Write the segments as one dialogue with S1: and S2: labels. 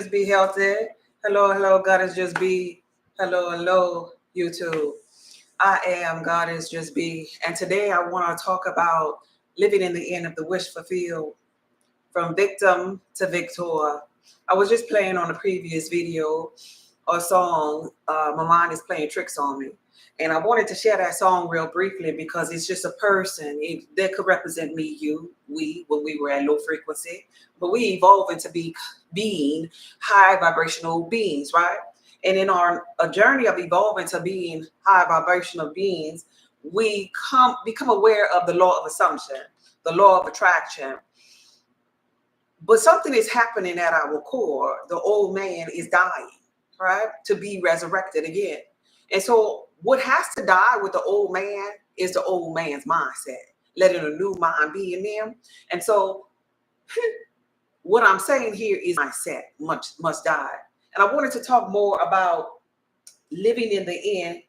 S1: Just Be Healthy. Hello, hello, Goddess Just Be. Hello, hello, YouTube. I am Goddess Just Be. And today I want to talk about living in the end of the wish fulfilled, from victim to victor. I was just playing on the previous video or song. My mind is playing tricks on me. And I wanted to share that song real briefly because it's just a person that could represent me, you, we, when we were at low frequency. But we evolve into being high vibrational beings, right? And in our a journey of evolving to being high vibrational beings, we become aware of the law of assumption, the law of attraction. But something is happening at our core. The old man is dying, right? To be resurrected again. And so what has to die with the old man is the old man's mindset, letting a new mind be in them. And so what I'm saying here is mindset must die. And I wanted to talk more about living in the end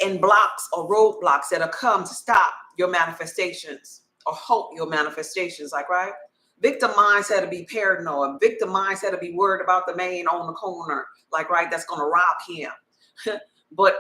S1: and blocks or roadblocks that are come to stop your manifestations or halt your manifestations, like, right? Victim mindset to be paranoid. Victim mindset to be worried about the man on the corner, like, right, that's going to rob him. But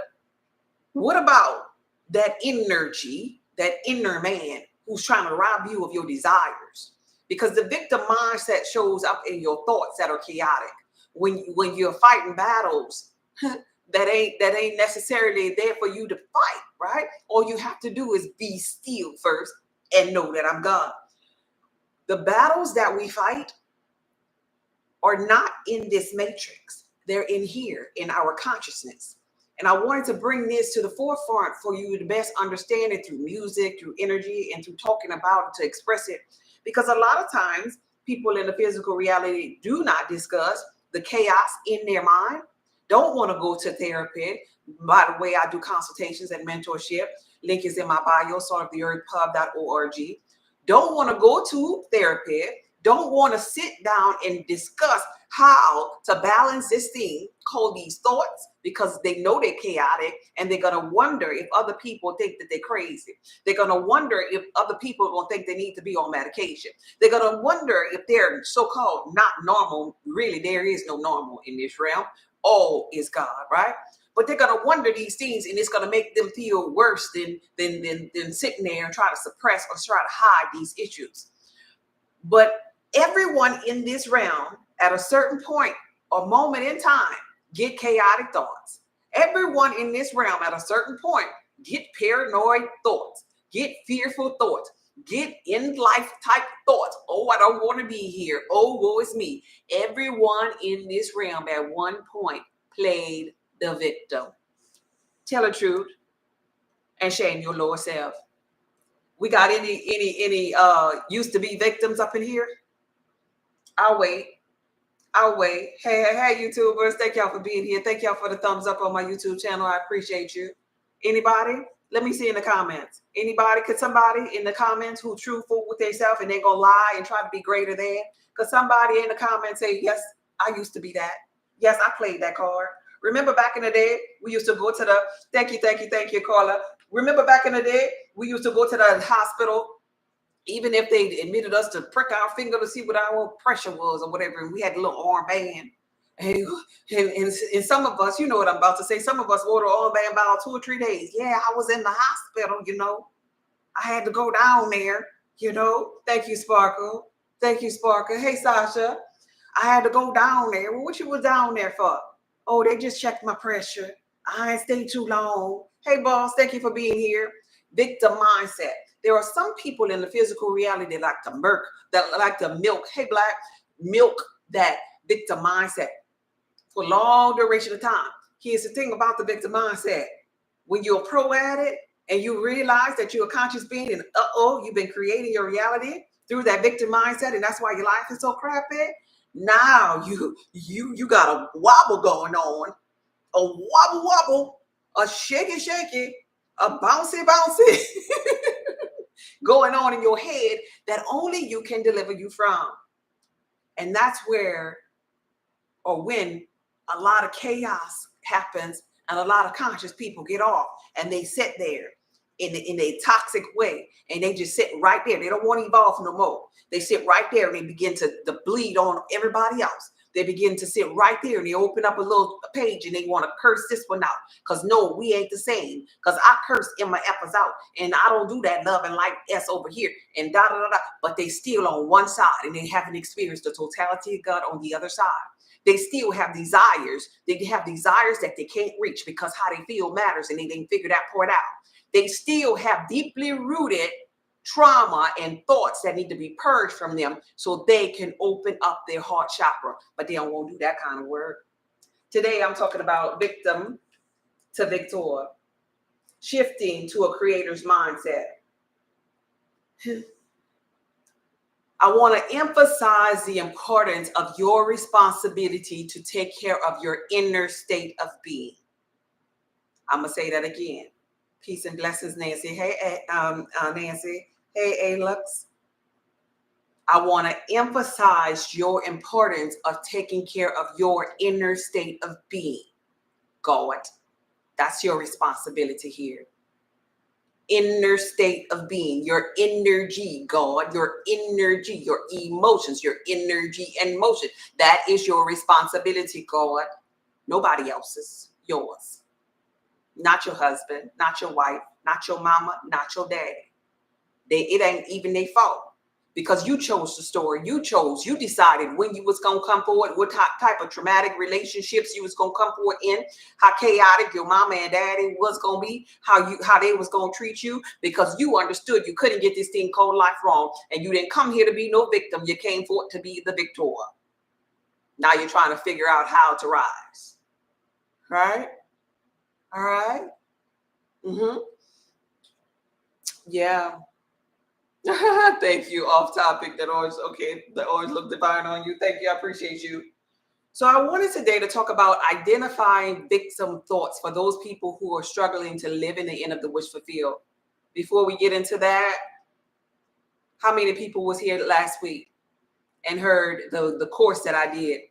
S1: what about that energy, that inner man who's trying to rob you of your desires? Because the victim mindset shows up in your thoughts that are chaotic. When you're fighting battles that ain't necessarily there for you to fight, right? All you have to do is be still first and know that I'm God. The battles that we fight are not in this matrix. They're in here, in our consciousness. And I wanted to bring this to the forefront for you to best understand it through music, through energy, and through talking about it to express it. Because a lot of times, people in the physical reality do not discuss the chaos in their mind, don't want to go to therapy. By the way, I do consultations and mentorship. Link is in my bio, saltoftheearthpub.org. Don't want to go to therapy, don't want to sit down and discuss how to balance this thing called these thoughts, because they know they're chaotic and they're going to wonder if other people think that they're crazy. They're going to wonder if other people will think they need to be on medication. They're going to wonder if they're so-called not normal. Really, there is no normal in this realm. All is God, right? But they're going to wonder these things, and it's going to make them feel worse than sitting there and try to suppress or try to hide these issues. But everyone in this realm at a certain point or moment in time get chaotic thoughts. Everyone in this realm at a certain point get paranoid thoughts, get fearful thoughts, get in life type thoughts. Oh, I don't want to be here. Oh, woe is me. Everyone in this realm at one point played the victim. Tell the truth and shame your lower self. We got any used to be victims up in here? I'll wait. Hey, YouTubers, thank y'all for being here. Thank y'all for the thumbs up on my YouTube channel. I appreciate you. Anybody? Let me see in the comments. Anybody? Could somebody in the comments who truthful with themselves and they gonna lie and try to be greater than? Could somebody in the comments say, yes, I used to be that. Yes, I played that card. Remember back in the day, we used to go to the, thank you, Carla. Remember back in the day, we used to go to the hospital, even if they admitted us to prick our finger to see what our pressure was or whatever. And we had a little armband. And some of us, you know what I'm about to say, some of us wore the armband about 2 or 3 days. Yeah, I was in the hospital, I had to go down there, Thank you, Sparkle. Hey, Sasha. I had to go down there. Well, what you was down there for? Oh, they just checked my pressure. I ain't stayed too long. Hey, boss, thank you for being here. Victim mindset. There are some people in the physical reality that like to milk. Hey, Black, milk that victim mindset for a long duration of time. Here's the thing about the victim mindset. When you're a pro at it and you realize that you're a conscious being and you've been creating your reality through that victim mindset, and that's why your life is so crappy. Now you got a wobble going on, a wobble, a shaky, a bouncy going on in your head that only you can deliver you from. And that's where or when a lot of chaos happens and a lot of conscious people get off and they sit there in a toxic way, and they just sit right there. They don't want to evolve no more. They sit right there and they begin to bleed on everybody else. they begin to sit right there and they open up a little page and they want to curse this one out. Because no, we ain't the same. Because I curse in my apples out and I don't do that love and like S over here and da da da da. But they still on one side and they haven't experienced the totality of God on the other side. They still have desires. They have desires that they can't reach because how they feel matters and they didn't figure that part out. They still have deeply rooted trauma and thoughts that need to be purged from them so they can open up their heart chakra, but they don't want to do that kind of work. Today, I'm talking about victim to victor, shifting to a creator's mindset. I want to emphasize the importance of your responsibility to take care of your inner state of being. I'm going to say that again. Peace and blessings, Nancy. Hey, Nancy. Hey, Lux. I want to emphasize your importance of taking care of your inner state of being. God, that's your responsibility here. Inner state of being, your energy, God, your energy, your emotions, your energy and motion. That is your responsibility, God. Nobody else's, yours. Not your husband, not your wife, not your mama, not your daddy. It ain't even their fault because you chose the story. You decided when you was going to come forward, what type of traumatic relationships you was going to come forward in, how chaotic your mama and daddy was going to be, how they was going to treat you, because you understood you couldn't get this thing called life wrong. And you didn't come here to be no victim. You came forward to be the victor. Now you're trying to figure out how to rise. Right? All right. Mm-hmm. Yeah. Thank you. Off topic. That always look divine on you. Thank you. I appreciate you. So I wanted today to talk about identifying victim thoughts for those people who are struggling to live in the end of the wish fulfilled. Before we get into that, how many people was here last week and heard the course that I did,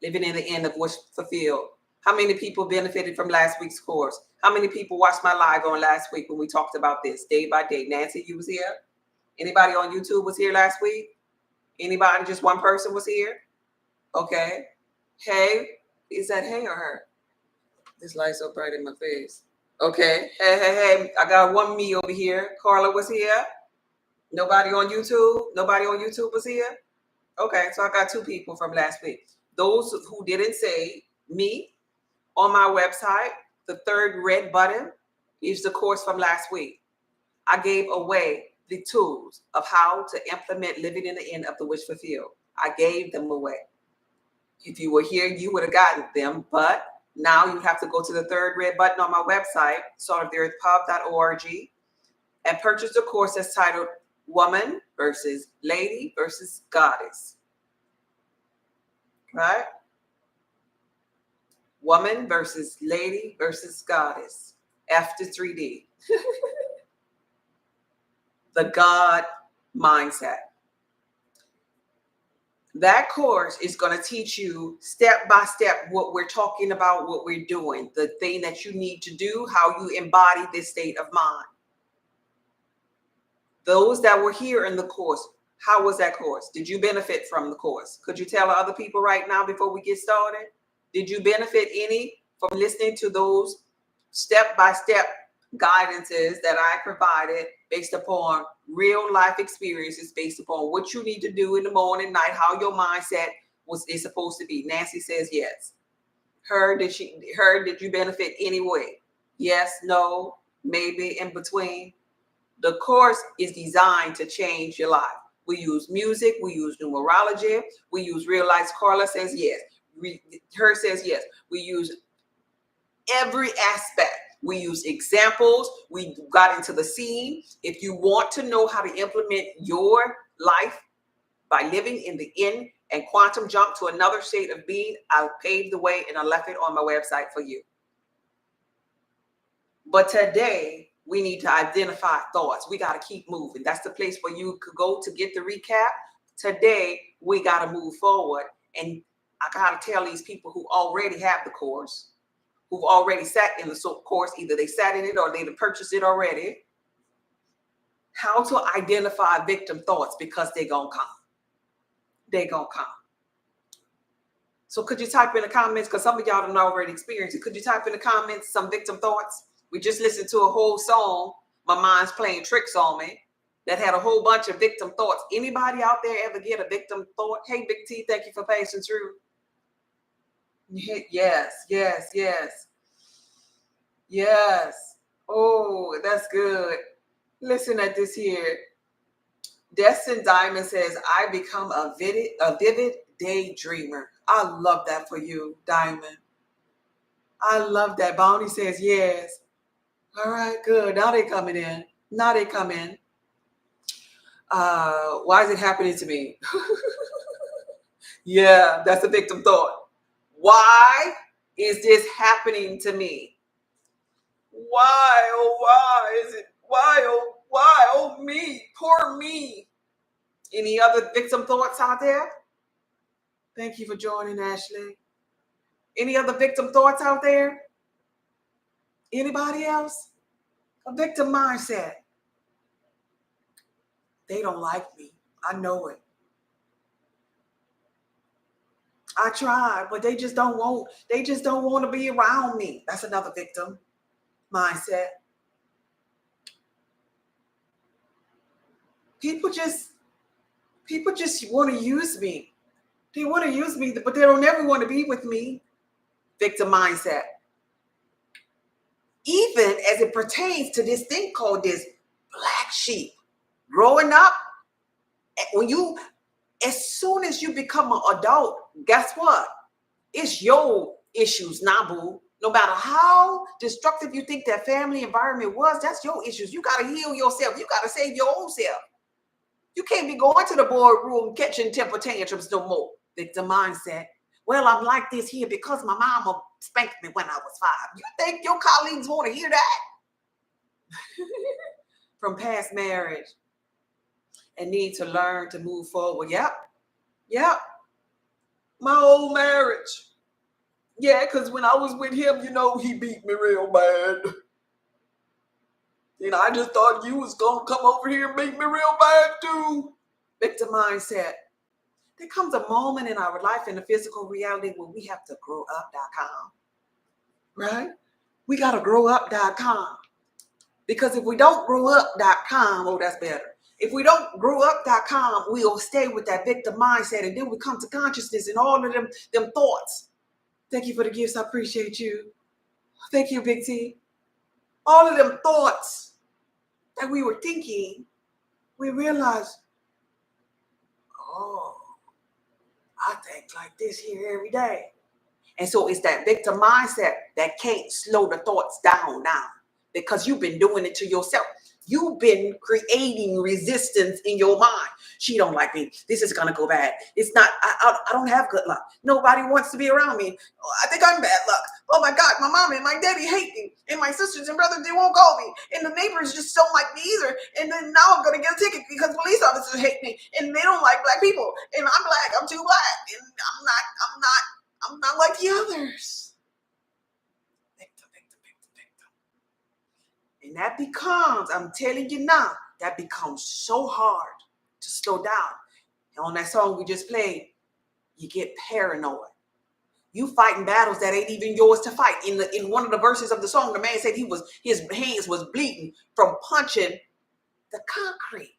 S1: Living in the End of Wish Fulfilled? How many people benefited from last week's course? How many people watched my live on last week when we talked about this day by day? Nancy, you was here? Anybody on YouTube was here last week? Anybody, just one person was here? Okay. Hey, is that hey or her? This light's so bright in my face. Okay. Hey. I got one me over here. Carla was here. Nobody on YouTube? Nobody on YouTube was here? Okay, so I got two people from last week. Those who didn't say me on my website, the third red button is the course from last week. I gave away the tools of how to implement living in the end of the wish fulfilled. I gave them away. If you were here, you would have gotten them, but now you have to go to the third red button on my website, saltoftheearthpub.org, and purchase the course that's titled Woman versus Lady versus Goddess. Right? Woman versus Lady versus Goddess. F to 3D. The God mindset. That course is going to teach you step by step what we're talking about, what we're doing, the thing that you need to do, how you embody this state of mind. Those that were here in the course, how was that course? Did you benefit from the course? Could you tell other people right now before we get started? Did you benefit any from listening to those step-by-step guidances that I provided based upon real life experiences, based upon what you need to do in the morning, night, how your mindset is supposed to be? Nancy says yes. Did you benefit anyway? Yes, no, maybe, in between. The course is designed to change your life. We use music, we use numerology, we use real life. Carla says yes. Her says yes. We use every aspect. We use examples. We got into the scene. If you want to know how to implement your life by living in the end and quantum jump to another state of being, I paved the way and I left it on my website for you. But today, we need to identify thoughts. We got to keep moving. That's the place where you could go to get the recap. Today, we got to move forward. And I got to tell these people who already have the course, who've already sat in the course, either they sat in it or they purchased it already, how to identify victim thoughts, because they're going to come. They're going to come. So could you type in the comments, because some of y'all don't already experience it. Could you type in the comments some victim thoughts? We just listened to a whole song, My Mind's Playing Tricks on Me, that had a whole bunch of victim thoughts. Anybody out there ever get a victim thought? Hey, Big T, thank you for passing through. Yes, yes, yes, yes. Oh, that's good. Listen at this here. Destin Diamond says, I become a vivid daydreamer. I love that for you, Diamond. I love that. Bounty says, yes. All right, good. Now they coming in. Now they come in. Why is it happening to me? Yeah, that's a victim thought. Why is this happening to me? Why, oh, why is it? Why, oh, me, poor me. Any other victim thoughts out there? Thank you for joining, Ashley. Any other victim thoughts out there? Anybody else? A victim mindset. They don't like me. I know it. I tried, but they just don't want to be around me. That's another victim mindset. People just want to use me. They want to use me, but they don't ever want to be with me. Victim mindset. Even as it pertains to this thing called this black sheep. Growing up, as soon as you become an adult, guess what? It's your issues, nah, boo. No matter how destructive you think that family environment was, that's your issues. You got to heal yourself. You got to save your own self. You can't be going to the boardroom catching temper tantrums no more. Victim mindset. Well, I'm like this here because my mama spanked me when I was 5. You think your colleagues want to hear that? From past marriage and need to learn to move forward. Yep. My old marriage. Yeah, because when I was with him, he beat me real bad. I just thought you was going to come over here and beat me real bad too. Victim mindset. There comes a moment in our life in the physical reality where we have to grow up.com. Right? We got to grow up.com. Because if we don't grow up.com, oh, that's better. If we don't grow up.com, we'll stay with that victim mindset, and then we come to consciousness and all of them thoughts. Thank you for the gifts. I appreciate you. Thank you, Big T. All of them thoughts that we were thinking, we realized, oh, I think like this here every day. And so it's that victim mindset that can't slow the thoughts down now because you've been doing it to yourself. You've been creating resistance in your mind. She don't like me. This is going to go bad. It's not, I don't have good luck. Nobody wants to be around me. I think I'm bad luck. Oh my God, my mom and my daddy hate me. And my sisters and brothers, they won't call me. And the neighbors just don't like me either. And then now I'm going to get a ticket because police officers hate me. And they don't like black people. And I'm black. I'm too black. And I'm not like the others. Victim. And that becomes, I'm telling you now, that becomes so hard to slow down. And on that song we just played, you get paranoid. You fighting battles that ain't even yours to fight. In one of the verses of the song, the man said his hands was bleeding from punching the concrete.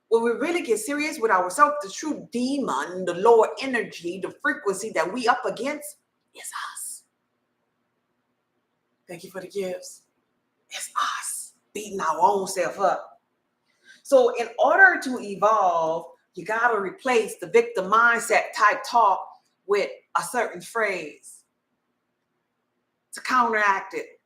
S1: When we really get serious with ourselves, the true demon, the lower energy, the frequency that we up against is us. Thank you for the gifts. It's us beating our own self up. So in order to evolve, you got to replace the victim mindset type talk with a certain phrase to counteract it,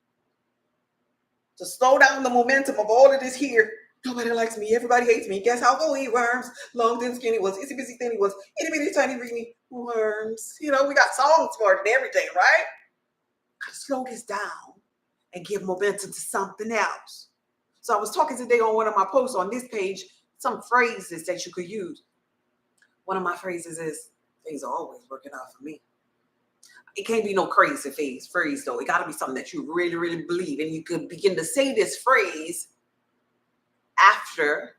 S1: to slow down the momentum of all of this here. Nobody likes me. Everybody hates me. Guess I'll go eat worms. Long, thin, skinny ones. Itsy, bitsy, thinny ones. Itty, bitty, tiny, weeny worms. We got songs for it and everything, right? Gotta slow this down and give momentum to something else. So I was talking today on one of my posts on this page, some phrases that you could use. One of my phrases is, things are always working out for me. It can't be no crazy phrase though. It got to be something that you really, really believe. And you could begin to say this phrase after,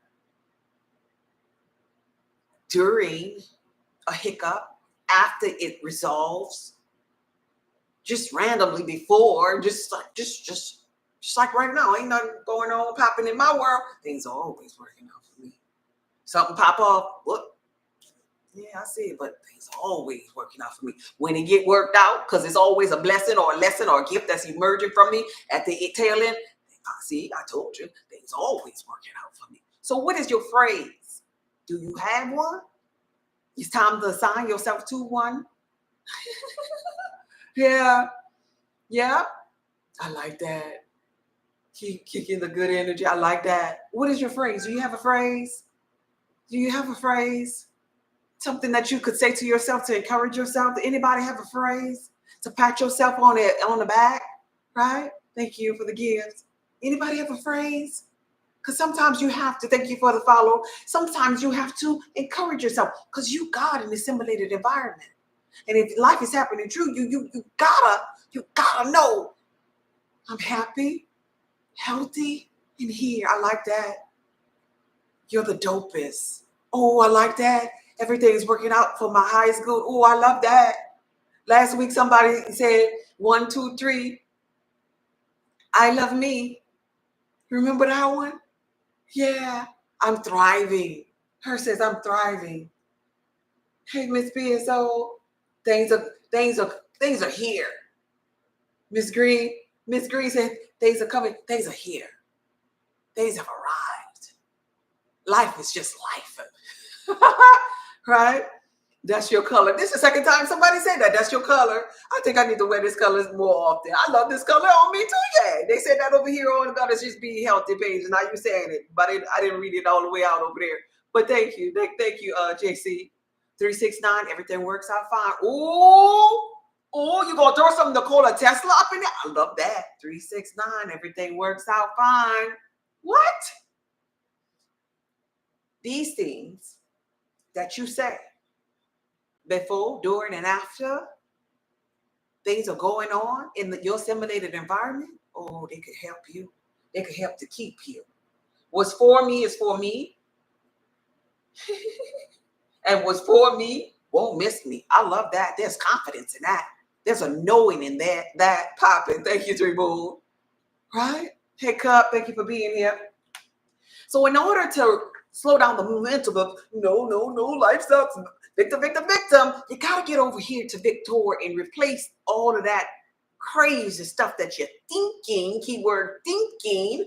S1: during a hiccup, after it resolves, just randomly before, just like right now, ain't nothing going on popping in my world. Things are always working out for me. Something pop up, what? Yeah, I see it, but things are always working out for me. When it get worked out, because it's always a blessing or a lesson or a gift that's emerging from me at the tail end. See, I told you, things are always working out for me. So what is your phrase? Do you have one? It's time to assign yourself to one. Yeah, I like that. Keep kicking the good energy. I like that. What is your phrase? Do you have a phrase? Do you have a phrase? Something that you could say to yourself to encourage yourself? Does anybody have a phrase to pat yourself on the back? Right? Thank you for the gifts. Anybody have a phrase? Because sometimes you have to, thank you for the follow. Sometimes you have to encourage yourself because you got an assimilated environment. And if life is happening true, you gotta know I'm happy, healthy, and here. I like that. You're the dopest. Oh, I like that. Everything is working out for my highest good. Oh, I love that. Last week somebody said 1, 2, 3. I love me. Remember that one? Yeah. I'm thriving. Her says I'm thriving. Hey, Miss BSO, things are here. Miss Green said things are coming. Things are here. Things have arrived. Life is just life. Right? That's your color. This is the second time somebody said that. That's your color. I think I need to wear this color more often. I love this color on me too. Yeah, they said that over here on God is just be healthy page, and now you saying it, but I didn't read it all the way out over there. But thank you, JC 369. Everything works out fine. Oh, you gonna throw something to call a Tesla up in there? I love that. 369. Everything works out fine. What? These things that you say before, during, and after things are going on in your simulated environment, oh, they could help you. They could help to keep you. What's for me is for me. And what's for me won't miss me. I love that. There's confidence in that. There's a knowing in that popping. Thank you, Three Moon. Right? Hey, Cup, thank you for being here. So in order to slow down the momentum of no, life sucks, victim, you got to get over here to Victor and replace all of that crazy stuff that you're thinking, keyword thinking,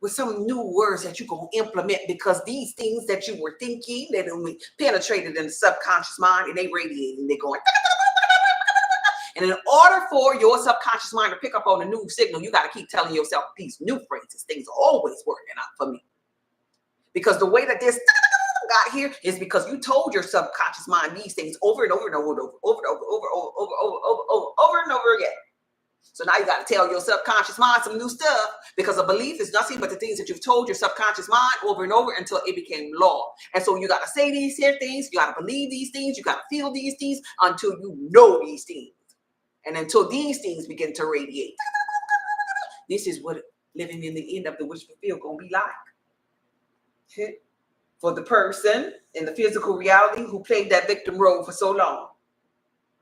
S1: with some new words that you're going to implement, because these things that you were thinking, they only penetrated in the subconscious mind and they radiate and they're going. And in order for your subconscious mind to pick up on a new signal, you got to keep telling yourself these new phrases. Things are always working out for me. Because the way that this got here is because you told your subconscious mind these things over and over and over and over again. So now you got to tell your subconscious mind some new stuff, because a belief is nothing but the things that you've told your subconscious mind over and over until it became law. And so you got to say these here things, you got to believe these things, you got to feel these things until you know these things. And until these things begin to radiate. This is what living in the end of the wish fulfilled gonna be like. Okay. For the person in the physical reality who played that victim role for so long.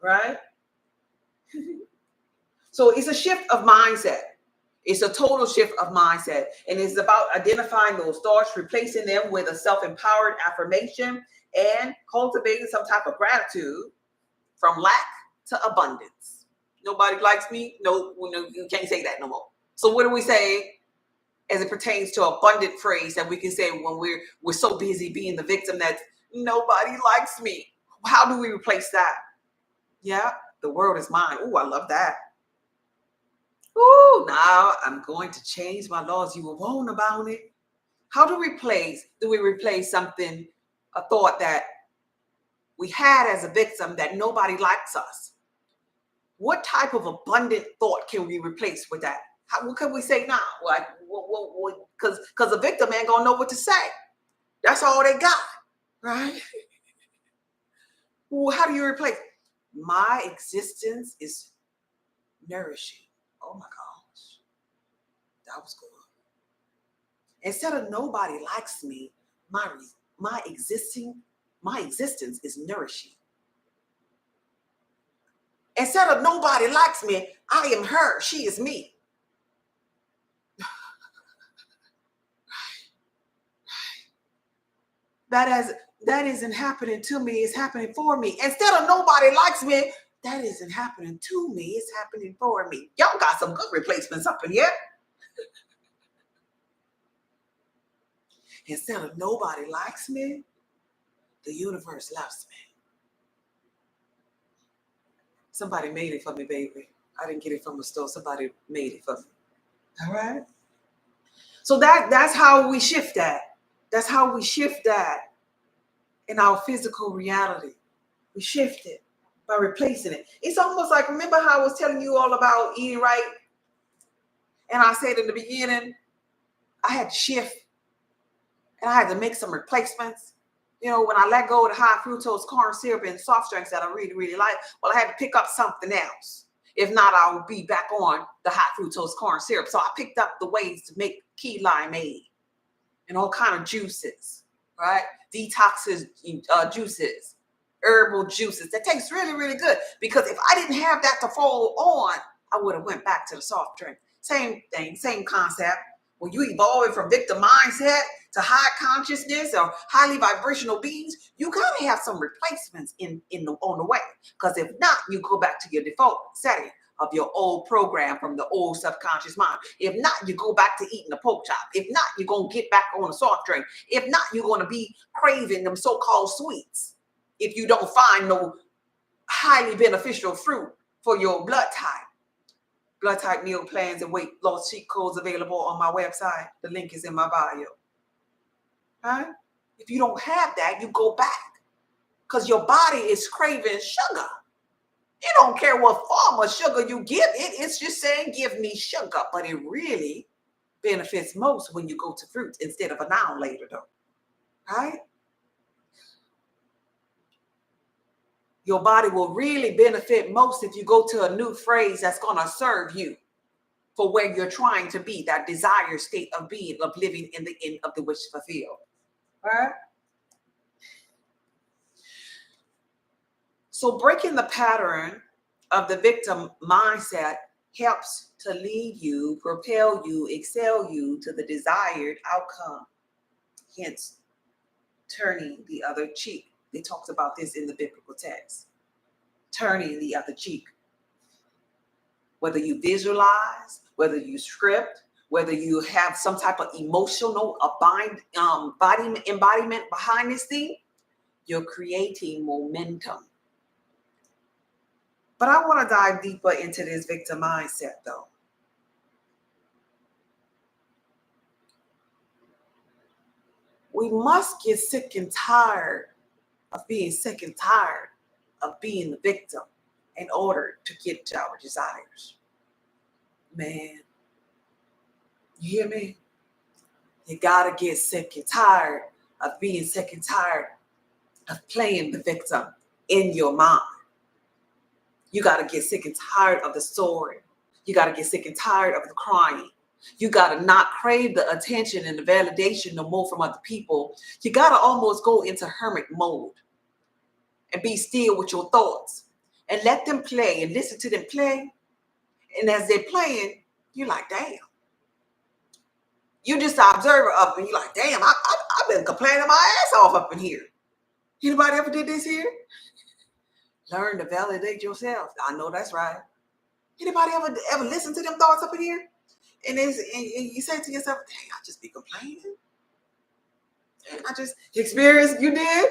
S1: Right? So it's a shift of mindset. It's a total shift of mindset. And it's about identifying those thoughts, replacing them with a self-empowered affirmation, and cultivating some type of gratitude from lack to abundance. Nobody likes me. No, you can't say that no more. So what do we say as it pertains to abundant phrase that we can say when we're so busy being the victim that nobody likes me? How do we replace that? Yeah, the world is mine. Ooh, I love that. Ooh, now I'm going to change my laws. You were wrong about it. How do we replace something, a thought that we had as a victim that nobody likes us? What type of abundant thought can we replace with that? What can we say now? Like, because the victim ain't gonna know what to say. That's all they got, right? Well, how do you replace? My existence is nourishing. Oh my gosh, that was good. Instead of nobody likes me, my existence is nourishing. Instead of nobody likes me, I am her, she is me. That isn't happening to me, it's happening for me. Instead of nobody likes me, that isn't happening to me, it's happening for me. Y'all got some good replacements up in here. Instead of nobody likes me, the universe loves me. Somebody made it for me, baby. I didn't get it from a store. Somebody made it for me. All right. So that's how we shift that. That's how we shift that in our physical reality. We shift it by replacing it. It's almost like, remember how I was telling you all about eating right? And I said in the beginning, I had to shift and I had to make some replacements. You know, when I let go of the high fructose corn syrup and soft drinks that I really, really like, well, I had to pick up something else. If not, I would be back on the high fructose corn syrup. So I picked up the ways to make key limeade and all kind of juices, right? Detoxes, juices, herbal juices. That tastes really, really good. Because if I didn't have that to fall on, I would have went back to the soft drink. Same thing, same concept. When you evolve from victim mindset to high consciousness or highly vibrational beings, you gotta have some replacements on the way. Because if not, you go back to your default setting of your old program from the old subconscious mind. If not, you go back to eating the pork chop. If not, you're gonna get back on a soft drink. If not, you're gonna be craving them so-called sweets. If you don't find no highly beneficial fruit for your blood type. Blood type meal plans and weight loss cheat codes available on my website. The link is in my bio. Right? If you don't have that, you go back because your body is craving sugar. It don't care what form of sugar you give it. It's just saying, give me sugar. But it really benefits most when you go to fruits instead of an hour later, though. Right? Your body will really benefit most if you go to a new phrase that's going to serve you for where you're trying to be, that desired state of being, of living in the end of the wish fulfilled. All right? So breaking the pattern of the victim mindset helps to lead you, propel you, excel you to the desired outcome. Hence, turning the other cheek. They talked about this in the biblical text. Turning the other cheek. Whether you visualize, whether you script, whether you have some type of emotional embodiment behind this thing, you're creating momentum. But I want to dive deeper into this victim mindset, though. We must get sick and tired of being sick and tired of being the victim in order to get to our desires. Man, you hear me? You gotta get sick and tired of being sick and tired of playing the victim in your mind. You gotta get sick and tired of the story. You gotta get sick and tired of the crying. You gotta not crave the attention and the validation no more from other people. You gotta almost go into hermit mode and be still with your thoughts and let them play and listen to them play. And as they're playing, you're like, damn. You're just an observer of it. You're like, damn, I've been complaining my ass off up in here. Anybody ever did this here? Learn to validate yourself. I know that's right. Anybody ever listen to them thoughts up in here? And you say to yourself, dang, I just be complaining. Dang, I just experienced, you did?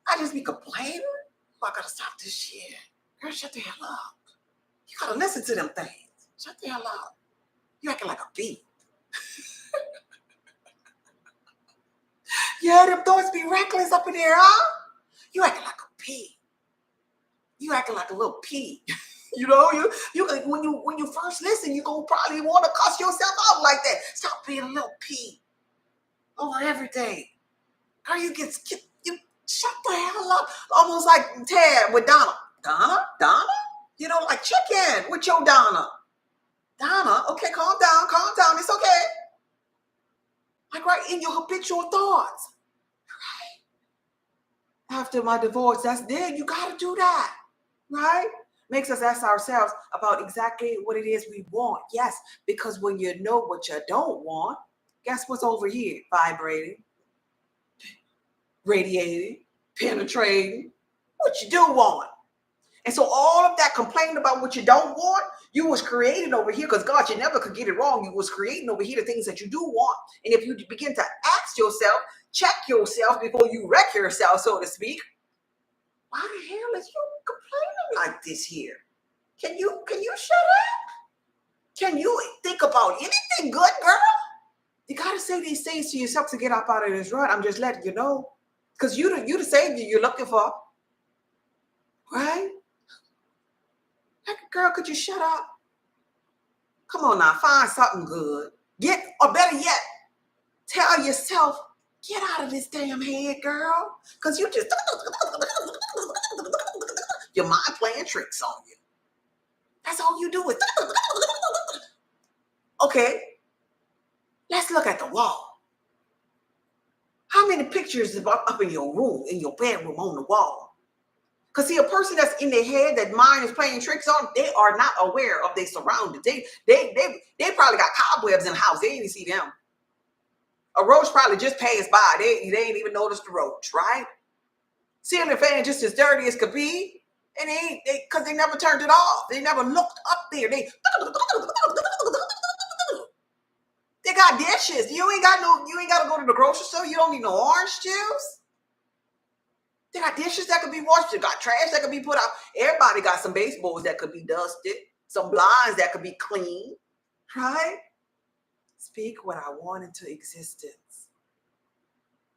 S1: I just be complaining. Oh, I gotta stop this shit. Girl, shut the hell up. You gotta listen to them things. Shut the hell up. You acting like a bee. Yeah, them thoughts be reckless up in there, huh? You acting like a pea. You acting like a little pea. You know, you when you first listen, you gonna probably want to cuss yourself out like that. Stop being a little pea over everything. How you you shut the hell up? Almost like Ted with Donna. Donna? You know, like chicken with your Donna. Donna, okay, calm down, it's okay. Like right in your habitual thoughts. Right? After my divorce, that's there, you gotta do that. Right? makes us ask ourselves about exactly what it is we want. Yes, because when you know what you don't want, guess what's over here? Vibrating, radiating, penetrating. What you do want. And so all of that complaining about what you don't want, you was creating over here, because God, you never could get it wrong. You was creating over here the things that you do want. And if you begin to ask yourself, check yourself before you wreck yourself, so to speak, why the hell is you complaining like this here? Can you shut up? Can you think about anything good, girl? You gotta say these things to yourself to get up out of this rut. I'm just letting you know. Because you the savior you're looking for. Right? Like, girl, could you shut up? Come on now, find something good. Or better yet, tell yourself, get out of this damn head, girl. Because you just, your mind playing tricks on you. That's all you do is, okay, let's look at the wall. How many pictures is up in your room, in your bedroom, on the wall? Because see, a person that's in their head, that mind is playing tricks on, they are not aware of their surroundings. They probably got cobwebs in the house. They didn't even see them. A roach probably just passed by. They ain't even noticed the roach, right? Ceiling fan just as dirty as could be. And because they never turned it off. They never looked up there. They got dishes. You ain't got to go to the grocery store. You don't need no orange juice. They got dishes that could be washed. They got trash that could be put out. Everybody got some baseboards that could be dusted. Some blinds that could be clean. Right? Speak what I want into existence.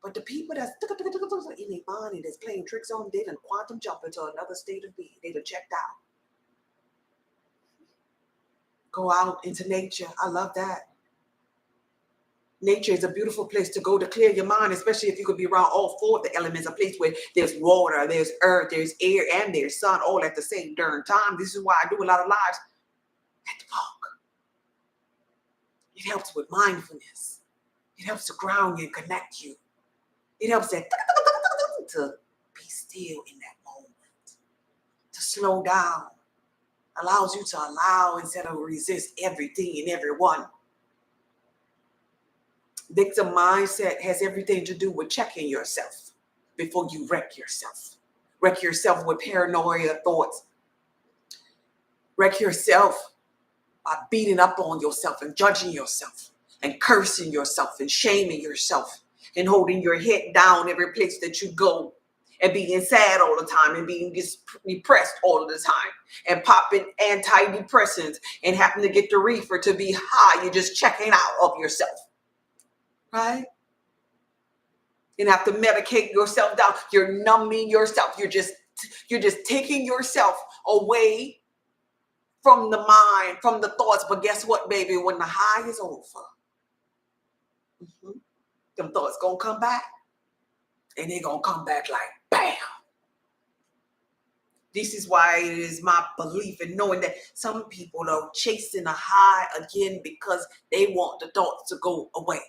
S1: But the people that's in their mind and that's playing tricks on them, they done quantum jump into another state of being. They done checked out. Go out into nature. I love that. Nature is a beautiful place to go to clear your mind, especially if you could be around all four of the elements, a place where there's water, there's earth, there's air, and there's sun, all at the same darn time. This is why I do a lot of lives at the park. It helps with mindfulness. It helps to ground you and connect you. It helps to be still in that moment, to slow down, allows you to allow instead of resist everything and everyone. Victim mindset has everything to do with checking yourself before you wreck yourself. Wreck yourself with paranoia thoughts. Wreck yourself by beating up on yourself and judging yourself and cursing yourself and shaming yourself and holding your head down every place that you go and being sad all the time and being depressed all the time and popping antidepressants and having to get the reefer to be high. You're just checking out of yourself. Right? And have to medicate yourself down. You're numbing yourself. You're just taking yourself away from the mind, from the thoughts. But guess what, baby? When the high is over, them thoughts gonna come back. And they're gonna come back like bam. This is why it is my belief in knowing that some people are chasing a high again because they want the thoughts to go away.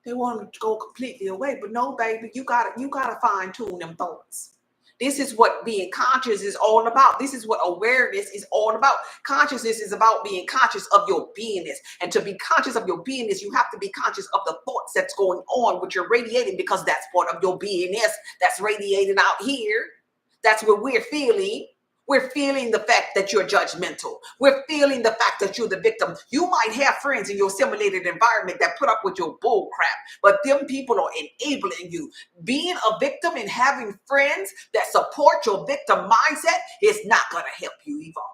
S1: They want them to go completely away, but no, baby, you gotta fine tune them thoughts. This is what being conscious is all about. This is what awareness is all about. Consciousness is about being conscious of your beingness. And to be conscious of your beingness, you have to be conscious of the thoughts that's going on, which you're radiating, because that's part of your beingness that's radiating out here. That's what we're feeling. We're feeling the fact that you're judgmental. We're feeling the fact that you're the victim. You might have friends in your simulated environment that put up with your bull crap, but them people are enabling you. Being a victim and having friends that support your victim mindset is not going to help you evolve.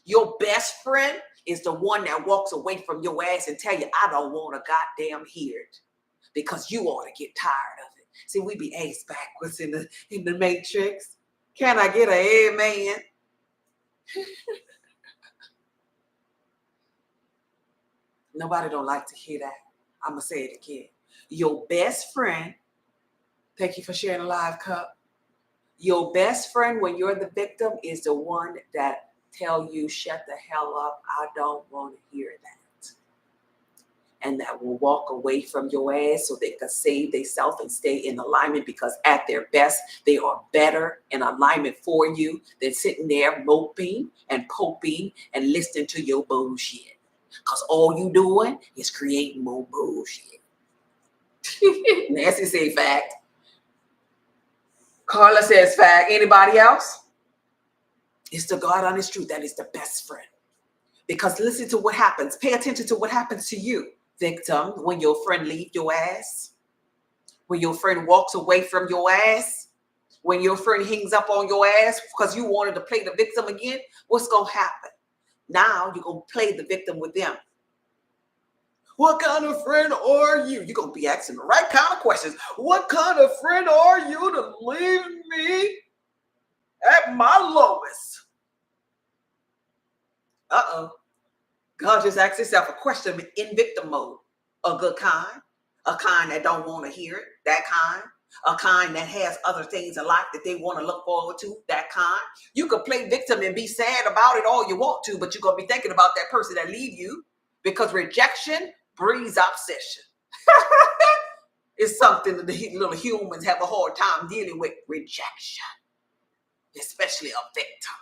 S1: Your best friend is the one that walks away from your ass and tell you, I don't want to goddamn hear it, because you ought to get tired of it. See, we be ace backwards in the matrix. Can I get an amen? Nobody don't like to hear that. I'm going to say it again. Your best friend, thank you for sharing a live cup. Your best friend when you're the victim is the one that tell you, shut the hell up. I don't want to hear that. and that will walk away from your ass so they can save themselves and stay in alignment, because at their best, they are better in alignment for you than sitting there moping and poping and listening to your bullshit. Because all you doing is creating more bullshit. Nancy say fact. Carla says fact. Anybody else? It's the God honest truth. That is the best friend. Because listen to what happens. Pay attention to what happens to you, victim, when your friend leaves your ass, when your friend walks away from your ass, when your friend hangs up on your ass because you wanted to play the victim again. What's going to happen? Now you're going to play the victim with them. What kind of friend are you? You're going to be asking the right kind of questions. What kind of friend are you to leave me at my lowest? Uh-oh. God just asked himself a question in victim mode. A good kind. A kind that don't want to hear it. That kind. A kind that has other things in life that they want to look forward to. That kind. You could play victim and be sad about it all you want to, but you're going to be thinking about that person that leave you, because rejection breeds obsession. It's something that the little humans have a hard time dealing with. Rejection. Especially a victim.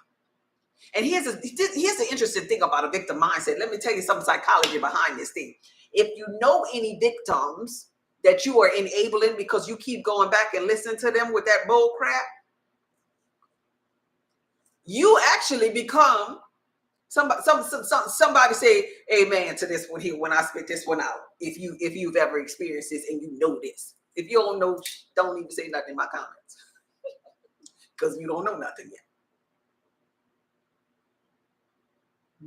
S1: And here's the interesting thing about a victim mindset. Let me tell you some psychology behind this thing. If you know any victims that you are enabling because you keep going back and listening to them with that bull crap, you actually become somebody say amen to this one here when I spit this one out. If you've ever experienced this and you know this. If you don't know, don't even say nothing in my comments. Because you don't know nothing yet.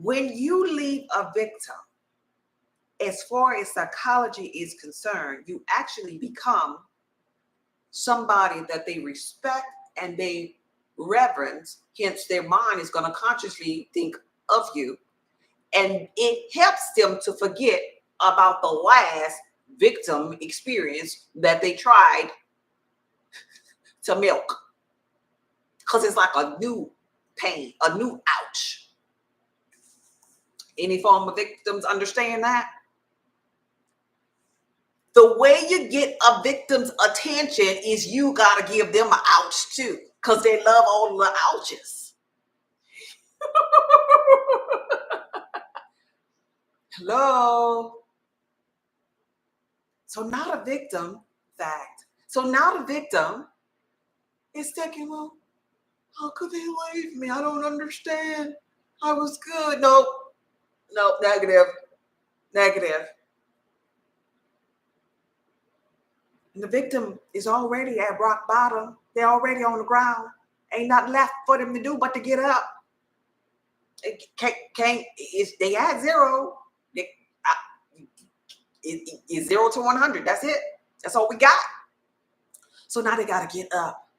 S1: When you leave a victim, as far as psychology is concerned, you actually become somebody that they respect and they reverence. Hence, their mind is going to consciously think of you. And it helps them to forget about the last victim experience that they tried to milk. Because it's like a new pain, a new ouch. Any form of victims understand that? The way you get a victim's attention is you got to give them an ouch too, because they love all the ouches. Hello? So now the victim, fact. So now the victim is thinking, well, how could they leave me? I don't understand. I was good. Nope, negative. And the victim is already at rock bottom. They're already on the ground. Ain't nothing left for them to do but to get up. It can't. They at zero. It's 0 to 100. That's it. That's all we got. So now they got to get up.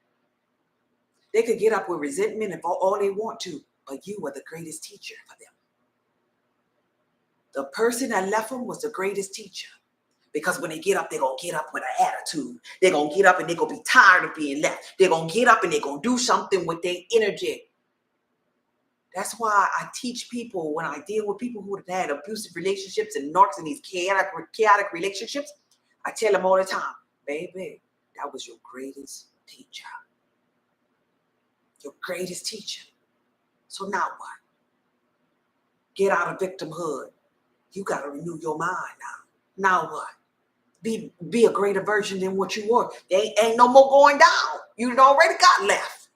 S1: They could get up with resentment if all they want to, but you were the greatest teacher for them. The person that left them was the greatest teacher. Because when they get up, they're going to get up with an attitude. They're going to get up and they're going to be tired of being left. They're going to get up and they're going to do something with their energy. That's why I teach people, when I deal with people who have had abusive relationships and narcs in these chaotic relationships, I tell them all the time, baby, that was your greatest teacher. Your greatest teacher. So now what? Get out of victimhood. You got to renew your mind now. Now what? Be a greater version than what you were. There ain't no more going down. You done already got left.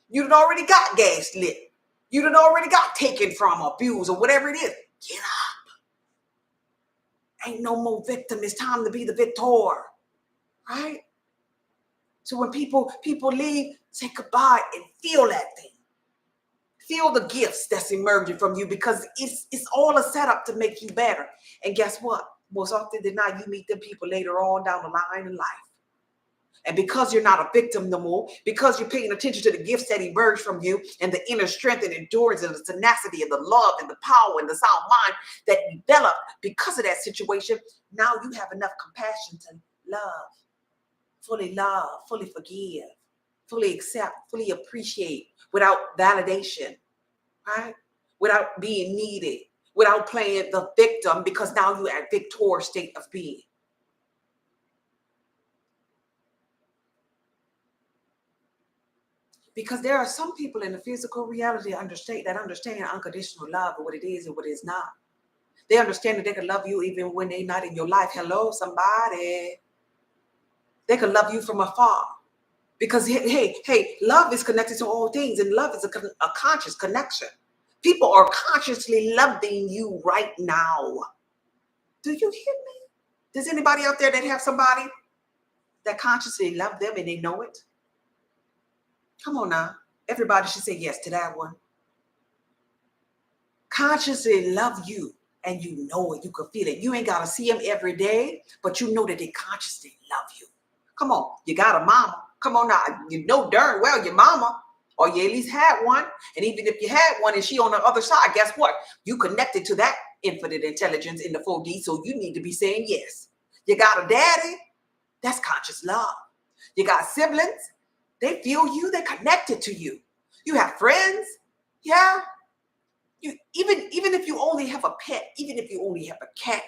S1: You done already got gas lit. You done already got taken from, abused, or whatever it is. Get up. Ain't no more victim. It's time to be the victor. Right? So when people leave, say goodbye and feel that thing. Feel the gifts that's emerging from you, because it's all a setup to make you better. And guess what? Most often than not, you meet them people later on down the line in life. And because you're not a victim no more, because you're paying attention to the gifts that emerge from you and the inner strength and endurance and the tenacity and the love and the power and the sound mind that developed because of that situation, now you have enough compassion to love, fully forgive, fully accept, fully appreciate without validation, right? Without being needed, without playing the victim, because now you're at victorious state of being. Because there are some people in the physical reality that understand unconditional love and what it is and what it is not. They understand that they can love you even when they're not in your life. Hello, somebody. They can love you from afar. Because, hey, love is connected to all things, and love is a conscious connection. People are consciously loving you right now. Do you hear me? Does anybody out there that have somebody that consciously love them and they know it? Come on now. Everybody should say yes to that one. Consciously love you, and you know it. You can feel it. You ain't got to see them every day, but you know that they consciously love you. Come on. You got a mama. Come on now. You know darn well your mama, or you at least had one. And even if you had one and she on the other side, guess what? You connected to that infinite intelligence in the 4D, so you need to be saying yes. You got a daddy. That's conscious love. You got siblings. They feel you. They're connected to you. You have friends. Yeah. You even if you only have a pet, even if you only have a cat,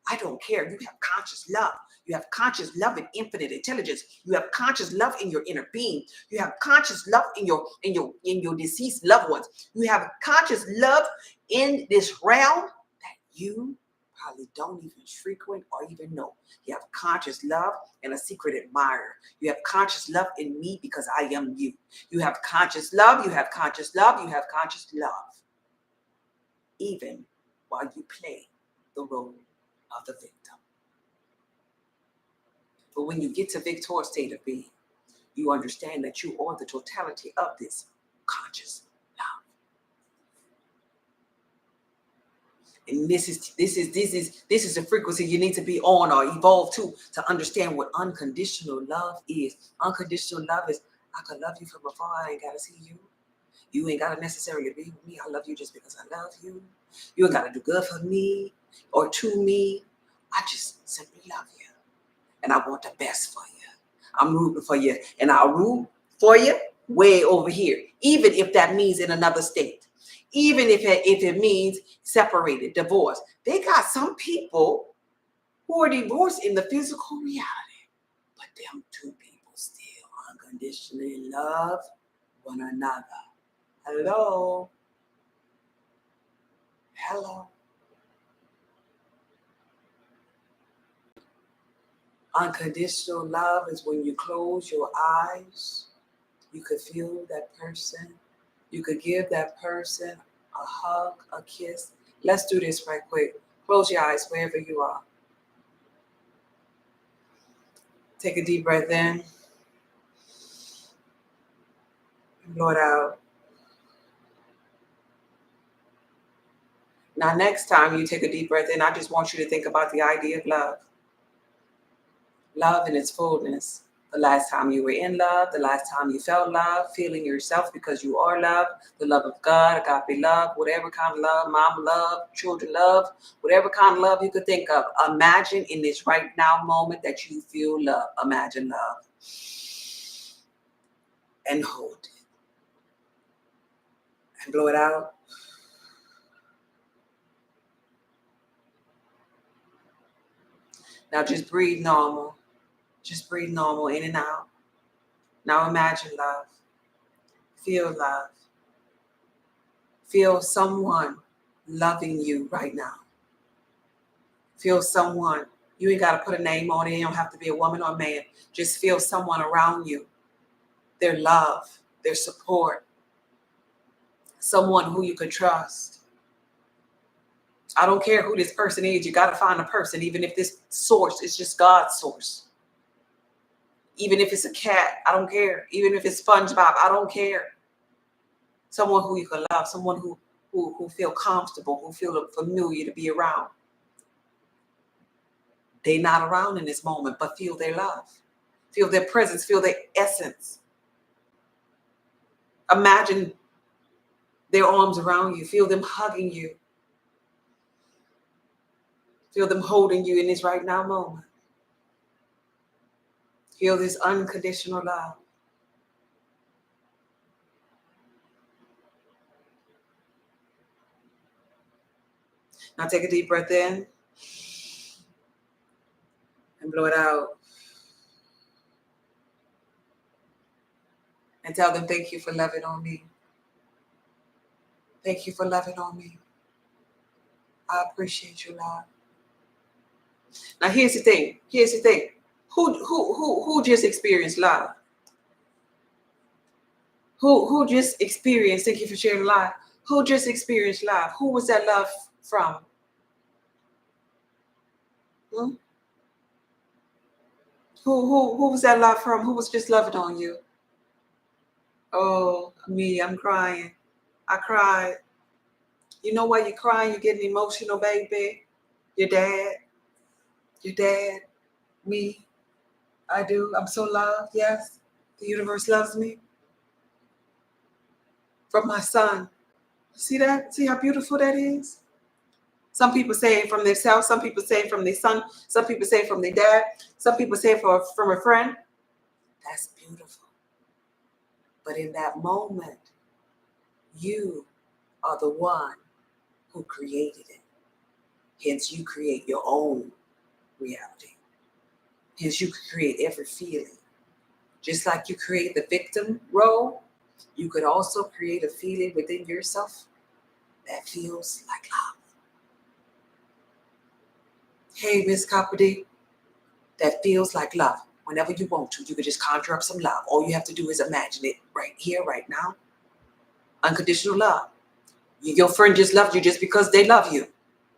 S1: I don't care. You have conscious love. You have conscious love and infinite intelligence. You have conscious love in your inner being. You have conscious love in your deceased loved ones. You have conscious love in this realm that you probably don't even frequent or even know. You have conscious love and a secret admirer. You have conscious love in me because I am you. You have conscious love. You have conscious love. You have conscious love. Even while you play the role of the victim. But when you get to victorious state of being, you understand that you are the totality of this conscious love. And this is the frequency you need to be on or evolve to understand what unconditional love is. Unconditional love is, I can love you from afar. I ain't gotta see you. You ain't gotta necessarily be with me. I love you just because I love you. You ain't gotta do good for me or to me. I just simply love you. And I want the best for you. I'm rooting for you. And I'll root for you way over here. Even if that means in another state. Even if it means separated, divorced. They got some people who are divorced in the physical reality. But them two people still unconditionally love one another. Hello. Hello. Unconditional love is when you close your eyes, you could feel that person. You could give that person a hug, a kiss. Let's do this right quick. Close your eyes wherever you are. Take a deep breath in. Blow it out. Now, next time you take a deep breath in, I just want you to think about the idea of love. Love in its fullness. The last time you were in love, the last time you felt love, feeling yourself because you are love, the love of God, agape love, whatever kind of love, mom love, children love, whatever kind of love you could think of. Imagine in this right now moment that you feel love. Imagine love. And hold it. And blow it out. Now just breathe normal. Just breathe normal in and out. Now imagine love. Feel love. Feel someone loving you right now. Feel someone. You ain't got to put a name on it. You don't have to be a woman or a man. Just feel someone around you. Their love, their support. Someone who you could trust. I don't care who this person is. You got to find a person, even if this source is just God's source. Even if it's a cat, I don't care. Even if it's SpongeBob, I don't care. Someone who you can love, someone who feel comfortable, who feel familiar to be around. They're not around in this moment, but feel their love. Feel their presence, feel their essence. Imagine their arms around you. Feel them hugging you. Feel them holding you in this right now moment. Feel this unconditional love. Now take a deep breath in and blow it out. And tell them, thank you for loving on me. Thank you for loving on me. I appreciate you, Lord. Now here's the thing. Here's the thing. Who just experienced love? Who just experienced, thank you for sharing love. Who just experienced love? Who was that love from? Hmm? Who was that love from? Who was just loving on you? Oh, me, I'm crying. I cried. You know why you're crying? You're getting emotional, baby. Your dad. Your dad. Me. I do. I'm so loved. Yes. The universe loves me. From my son. See that? See how beautiful that is? Some people say it from themselves. Some people say it from their son. Some people say it from their dad. Some people say it from a friend. That's beautiful. But in that moment, you are the one who created it. Hence, you create your own reality. Hence, you create every feeling. Just like you create the victim role, you could also create a feeling within yourself that feels like love. Hey, Miss Copperdy, that feels like love. Whenever you want to, you could just conjure up some love. All you have to do is imagine it right here, right now. Unconditional love. Your friend just loved you just because they love you,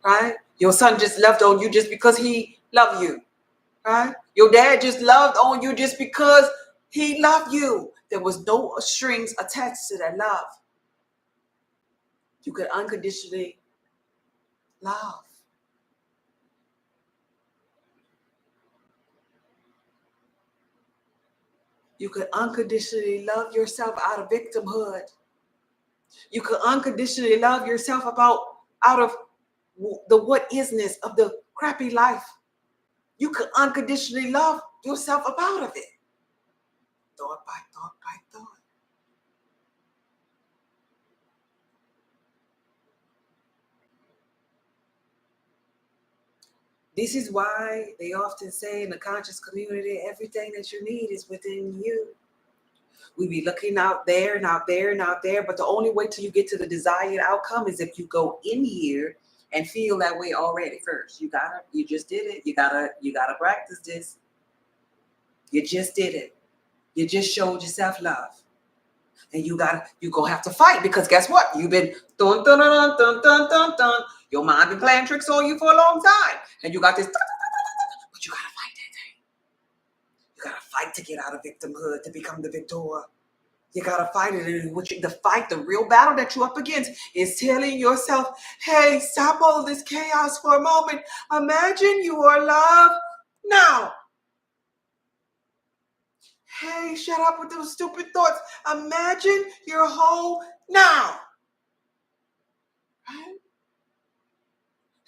S1: right? Your son just loved on you just because he loved you, right? Your dad just loved on you just because he loved you. There was no strings attached to that love. You could unconditionally love. You could unconditionally love yourself out of victimhood. You could unconditionally love yourself out of the what isness of the crappy life. You could unconditionally love yourself up out of it. Thought by thought by thought. This is why they often say in the conscious community, everything that you need is within you. We be looking out there and out there and out there, but the only way till you get to the desired outcome is if you go in here and feel that way already first. You just did it. You gotta practice this. You just did it. You just showed yourself love. And you gonna have to fight, because guess what? You've been dun dun dun dun dun dun dun. Your mind been playing tricks on you for a long time. And you got this, but you gotta fight that thing. You gotta fight to get out of victimhood, to become the victor. You gotta fight it. And the real battle that you're up against is telling yourself, hey, stop all of this chaos for a moment. Imagine you are love now. Hey, shut up with those stupid thoughts. Imagine you're whole now. Right?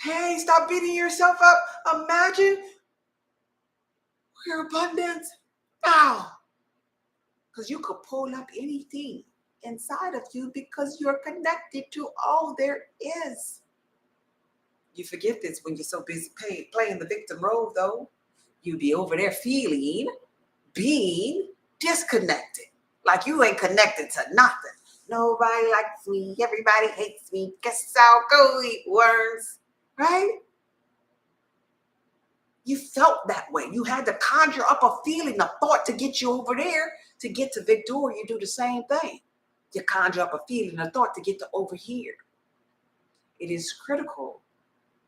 S1: Hey, stop beating yourself up. Imagine your abundance now. Because you could pull up anything inside of you because you're connected to all there is. You forget this when you're so busy playing the victim role, though. You be over there being disconnected. Like you ain't connected to nothing. Nobody likes me. Everybody hates me. Guess I'll go eat worms. Right? You felt that way. You had to conjure up a feeling, a thought to get you over there. To get to Victor, you do the same thing. You conjure up a feeling, a thought to get to over here. It is critical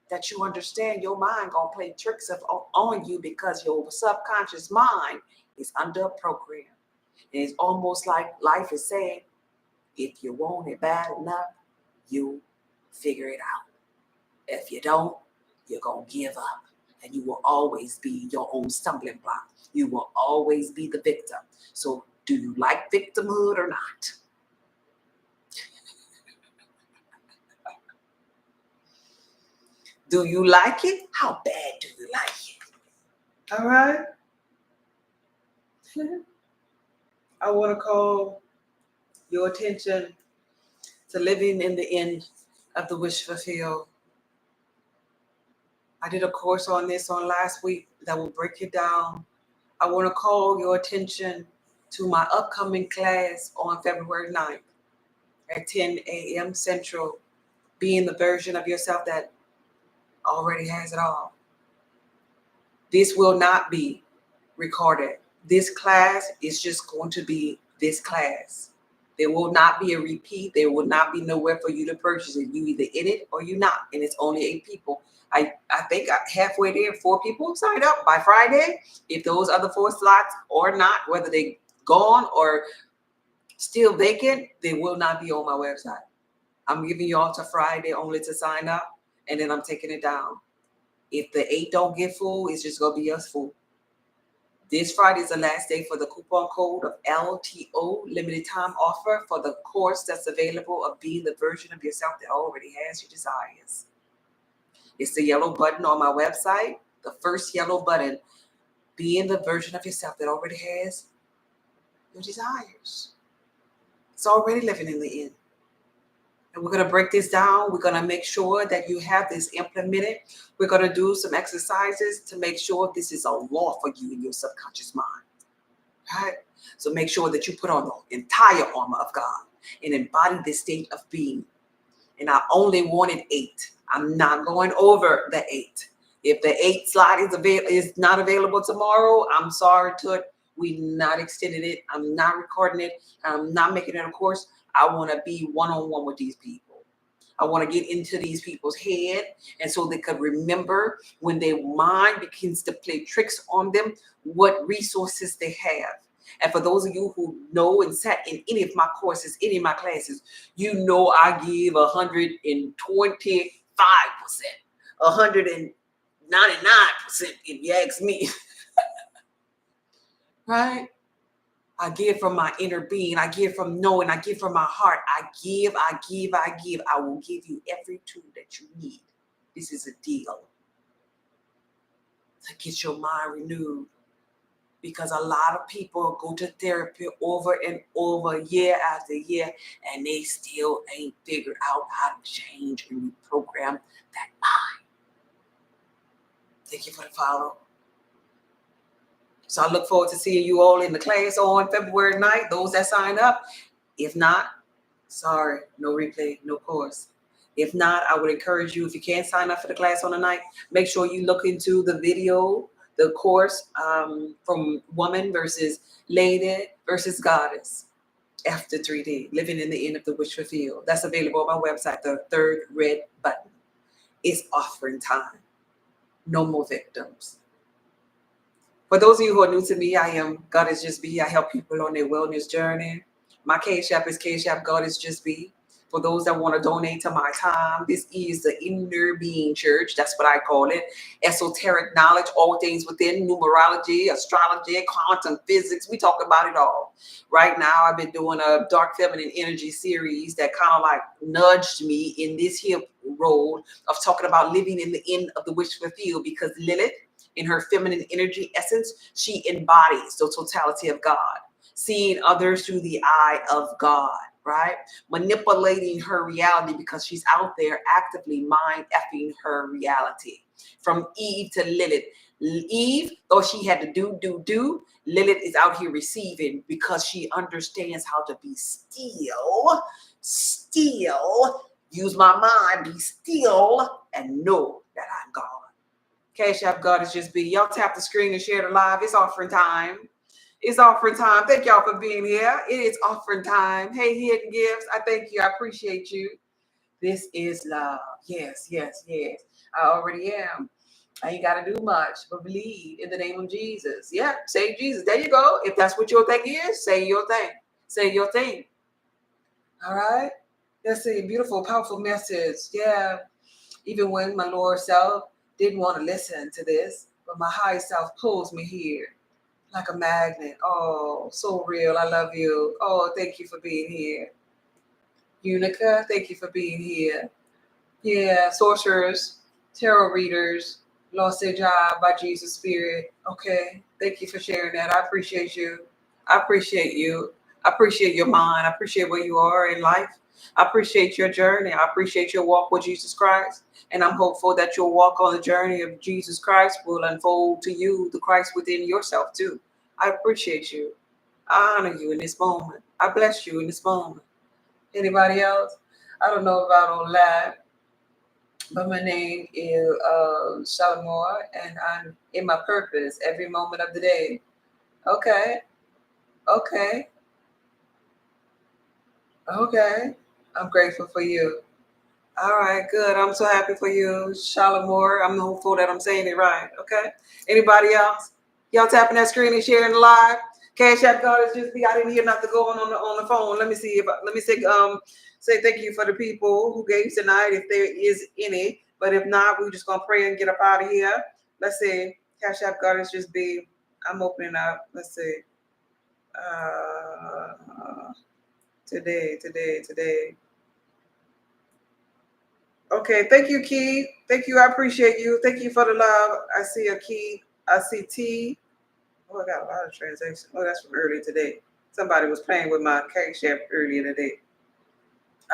S1: that you understand your mind gonna play tricks on you because your subconscious mind is under a program. And it's almost like life is saying, if you want it bad enough, you figure it out. If you don't, you're gonna give up. And you will always be your own stumbling block. You will always be the victim. So do you like victimhood or not? Do you like it? How bad do you like it? All right. I want to call your attention to living in the end of the wish fulfilled. I did a course on this on last week that will break it down. I want to call your attention to my upcoming class on February 9th at 10 a.m. Central. Being the version of yourself that already has it all. This will not be recorded. This class is just going to be this class. There will not be a repeat. There will not be nowhere for you to purchase it. You either in it or you not. And it's only 8 people. I think halfway there, 4 people signed up by Friday. If those other 4 slots or not, whether they gone or still vacant, they will not be on my website. I'm giving y'all to Friday only to sign up, and then I'm taking it down. If the 8 don't get full, it's just gonna be us full. This Friday is the last day for the coupon code of LTO, limited time offer for the course that's available of being the version of yourself that already has your desires. It's the yellow button on my website, the first yellow button, being the version of yourself that already has your desires. It's already living in the end. And we're going to break this down. We're going to make sure that you have this implemented. We're going to do some exercises to make sure this is a law for you in your subconscious mind. Right? So make sure that you put on the entire armor of God and embody this state of being. And I only wanted 8. I'm not going over the 8. If the 8 slot is not available tomorrow, I'm sorry to it. We not extended it. I'm not recording it. I'm not making it a course. I want to be one-on-one with these people. I want to get into these people's head, and so they could remember when their mind begins to play tricks on them, what resources they have. And for those of you who know and sat in any of my courses, any of my classes, you know I give 125%, 199% if you ask me. Right? I give from my inner being. I give from knowing. I give from my heart. I give. I will give you every tool that you need. This is a deal to get your mind renewed. Because a lot of people go to therapy over and over, year after year, and they still ain't figured out how to change and reprogram that mind. Thank you for the follow. So I look forward to seeing you all in the class on February 9th, those that sign up. If not, sorry, no replay, no course. If not, I would encourage you, if you can't sign up for the class on the night, make sure you look into the video, the course from woman versus lady versus goddess after 3D, living in the end of the wish fulfilled. That's available on my website, the 3rd red button. It's offering time. No more victims. For those of you who are new to me, I am Goddess Just Be. I help people on their wellness journey. My Cash App is Cash App Goddess Just Be. For those that want to donate to my time, this is the Inner Being Church. That's what I call it. Esoteric knowledge, all things within, numerology, astrology, quantum physics. We talk about it all. Right now, I've been doing a Dark Feminine Energy series that kind of like nudged me in this here role of talking about living in the end of the wish fulfilled, because Lilith, in her feminine energy essence, she embodies the totality of God, seeing others through the eye of God, right? Manipulating her reality because she's out there actively mind effing her reality. From Eve to Lilith. Eve, though she had to do, Lilith is out here receiving because she understands how to be still, use my mind, be still, and know that I'm God. Cash App Goddess Just Be. Y'all tap the screen and share the live. It's offering time. It's offering time. Thank y'all for being here. It is offering time. Hey, Hidden Gifts. I thank you. I appreciate you. This is love. Yes. I already am. I ain't got to do much but believe in the name of Jesus. Yeah, say Jesus. There you go. If that's what your thing is, say your thing. Say your thing. All right? That's a beautiful, powerful message. Yeah. Even when my lower self didn't want to listen to this, but my higher self pulls me here like a magnet. Oh, so real. I love you. Oh, thank you for being here. Unica, thank you for being here. Yeah, sorcerers, tarot readers, lost their job by Jesus Spirit. Okay, thank you for sharing that. I appreciate you. I appreciate you. I appreciate your mind. I appreciate where you are in life. I appreciate your journey. I appreciate your walk with Jesus Christ. And I'm hopeful that your walk on the journey of Jesus Christ will unfold to you the Christ within yourself too. I appreciate you. I honor you in this moment. I bless you in this moment. Anybody else? I don't know about on live, but my name is Shalimar, and I'm in my purpose every moment of the day. Okay, okay, okay. I'm grateful for you. All right, good. I'm so happy for you, Shalimar. I'm hopeful that I'm saying it right. Okay. Anybody else? Y'all tapping that screen and sharing the live. Cash App God is just be. I didn't hear nothing going on the phone. Let me see if let me say thank you for the people who gave tonight, if there is any. But if not, we're just gonna pray and get up out of here. Let's see. Cash App God is just be. I'm opening up. Let's see. Today. Okay, thank you, Key. Thank you. I appreciate you. Thank you for the love. I see a Key. I see T. Oh, I got a lot of transactions. Oh, that's from earlier today. Somebody was playing with my Cash App earlier today.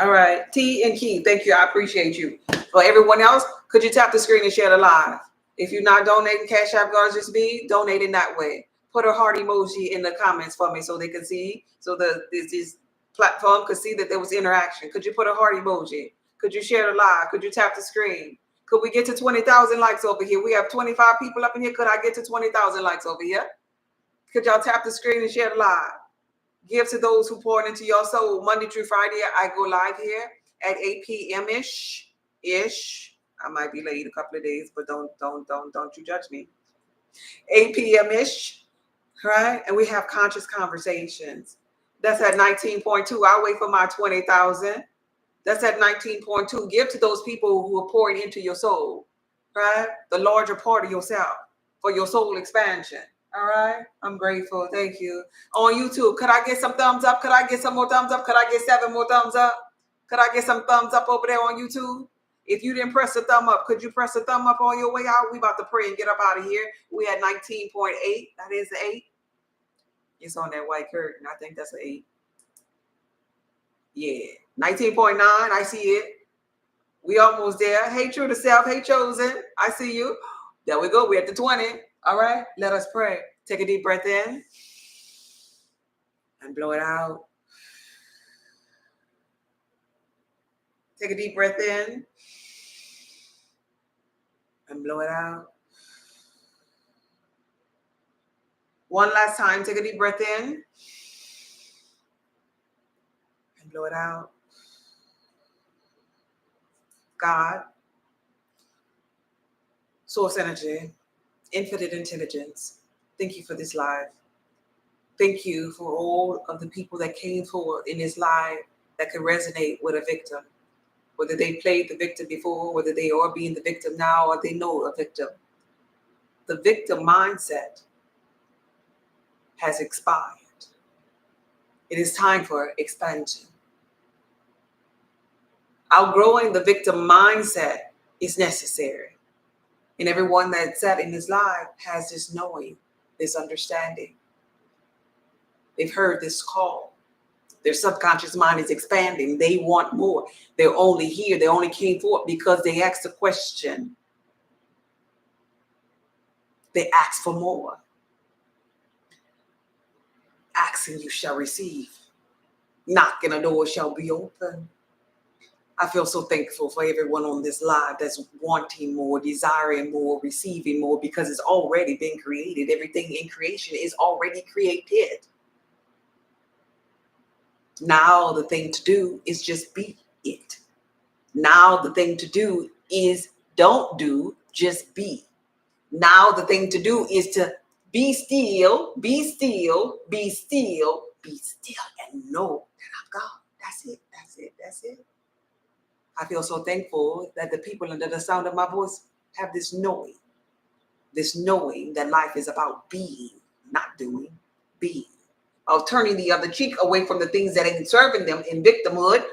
S1: All right, T and Key. Thank you. I appreciate you. For everyone else, could you tap the screen and share the live? If you're not donating Cash App Guards Just Be, donate in that way. Put a heart emoji in the comments for me so they can see, so this platform could see that there was interaction. Could you put a heart emoji? Could you share the live? Could you tap the screen? Could we get to 20,000 likes over here? We have 25 people up in here. Could I get to 20,000 likes over here? Could y'all tap the screen and share the live? Give to those who poured into your soul. Monday through Friday, I go live here at 8 p.m. ish. I might be late a couple of days, but don't you judge me. 8 p.m. ish, right? And we have conscious conversations. That's at 19.2. I'll wait for my 20,000. That's at 19.2. Give to those people who are pouring into your soul, right? The larger part of yourself for your soul expansion. All right. I'm grateful. Thank you. On YouTube, could I get some thumbs up? Could I get some more thumbs up? Could I get 7 more thumbs up? Could I get some thumbs up over there on YouTube? If you didn't press the thumb up, could you press the thumb up on your way out? We about to pray and get up out of here. We had 19.8. That is the 8. It's on that white curtain. I think that's an 8. Yeah. 19.9. I see it. We almost there. Hey, true to self. Hey, chosen. I see you. There we go. We're at the 20. All right. Let us pray. Take a deep breath in and blow it out. Take a deep breath in and blow it out. One last time. Take a deep breath in and blow it out. God, source energy, infinite intelligence, thank you for this live. Thank you for all of the people that came forward in this live that could resonate with a victim, whether they played the victim before, whether they are being the victim now, or they know a victim. The victim mindset has expired. It is time for expansion. Outgrowing the victim mindset is necessary. And everyone that sat in this live has this knowing, this understanding. They've heard this call. Their subconscious mind is expanding. They want more. They're only here. They only came forth because they asked a question. They asked for more. Asking you shall receive. Knocking a door shall be open. I feel so thankful for everyone on this live that's wanting more, desiring more, receiving more, because it's already been created. Everything in creation is already created. Now the thing to do is just be it. Now the thing to do is don't do, just be. Now the thing to do is to be still, be still, be still, be still, and know that I'm God. That's it, that's it, that's it. I feel so thankful that the people under the sound of my voice have this knowing that life is about being, not doing, being. Of turning the other cheek away from the things that ain't serving them in victimhood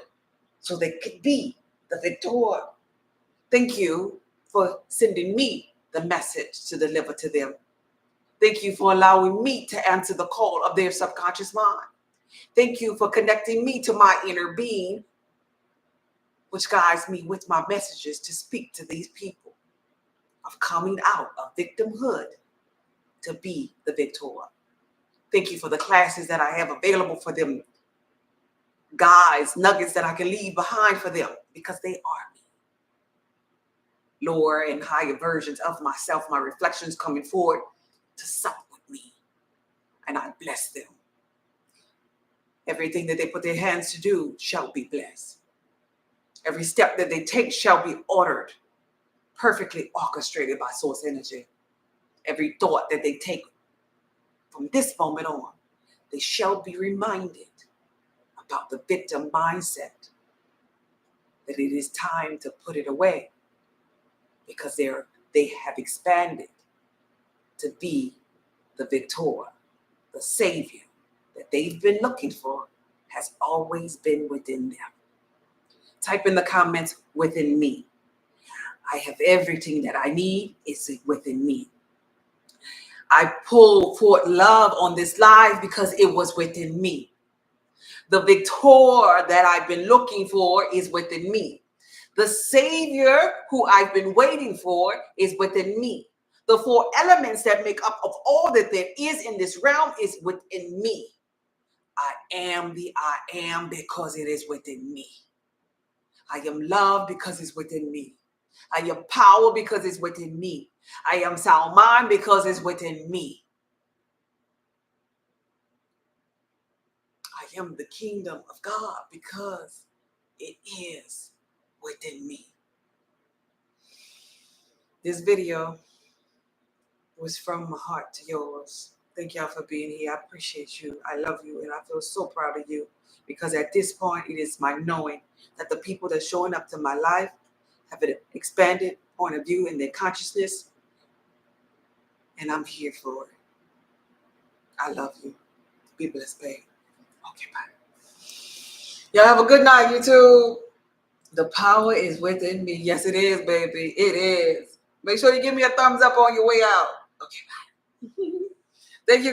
S1: so they could be the victor. Thank you for sending me the message to deliver to them. Thank you for allowing me to answer the call of their subconscious mind. Thank you for connecting me to my inner being, which guides me with my messages to speak to these people of coming out of victimhood to be the victor. Thank you for the classes that I have available for them, guides, nuggets that I can leave behind for them because they are me. Lower and higher versions of myself, my reflections coming forward to sup with me. And I bless them. Everything that they put their hands to do shall be blessed. Every step that they take shall be ordered, perfectly orchestrated by source energy. Every thought that they take from this moment on, they shall be reminded about the victim mindset, that it is time to put it away because they have expanded to be the victor, the savior that they've been looking for has always been within them. Type in the comments, within me. I have everything that I need is within me. I pulled forth love on this live because it was within me. The victor that I've been looking for is within me. The savior who I've been waiting for is within me. The 4 elements that make up of all that there is in this realm is within me. I am the I am because it is within me. I am love because it's within me. I am power because it's within me. I am sound mind because it's within me. I am the kingdom of God because it is within me. This video was from my heart to yours. Thank y'all for being here. I appreciate you. I love you. And I feel so proud of you because at this point, it is my knowing that the people that's showing up to my life have an expanded point of view in their consciousness. And I'm here for it. I love you. Be blessed, babe. Okay, bye. Y'all have a good night, YouTube. The power is within me. Yes, it is, baby. It is. Make sure you give me a thumbs up on your way out. Okay, bye. Thank you.